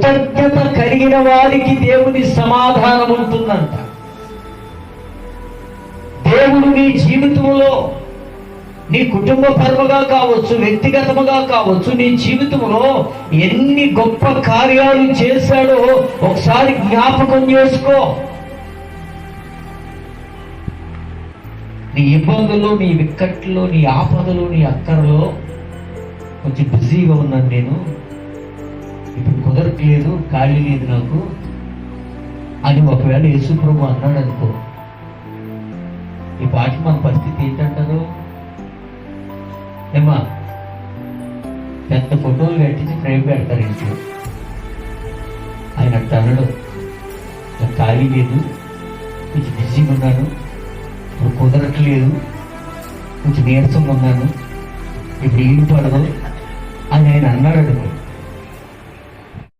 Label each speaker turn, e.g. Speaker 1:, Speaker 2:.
Speaker 1: కృతజ్ఞత కలిగిన వారికి దేవుని సమాధానం ఉంటుందంట. దేవుడు నీ జీవితంలో, నీ కుటుంబ పరముగా కావచ్చు, వ్యక్తిగతముగా కావచ్చు, నీ జీవితంలో ఎన్ని గొప్ప కార్యాలు చేశాడో ఒకసారి జ్ఞాపకం చేసుకో. నీ ఇబ్బందులు, నీ విక్కట్లు, నీ ఆపదలు, నీ అక్కరలో కొంచెం బిజీగా ఉన్నాను నేను, ఇప్పుడు కుదరట్లేదు, ఖాళీ లేదు నాకు అని ఒకవేళ యేసు ప్రభు అన్నాడు అనుకో, ఈ పాటి మన పరిస్థితి ఏంటంటారు? ఏమా పెద్ద ఫోటోలు కట్టించి ఫ్రేమ్ పెడతారు ఇంట్లో. ఆయన అట్ట అన్నాడు, నాకు ఖాళీ లేదు, కొంచెం బిజీగా ఉన్నాను, ఇప్పుడు కుదరట్లేదు, కొంచెం నీరసంగా ఉన్నాను, ఇప్పుడు ఈడు పడదు అని ఆయన అన్నాడు అనుకో.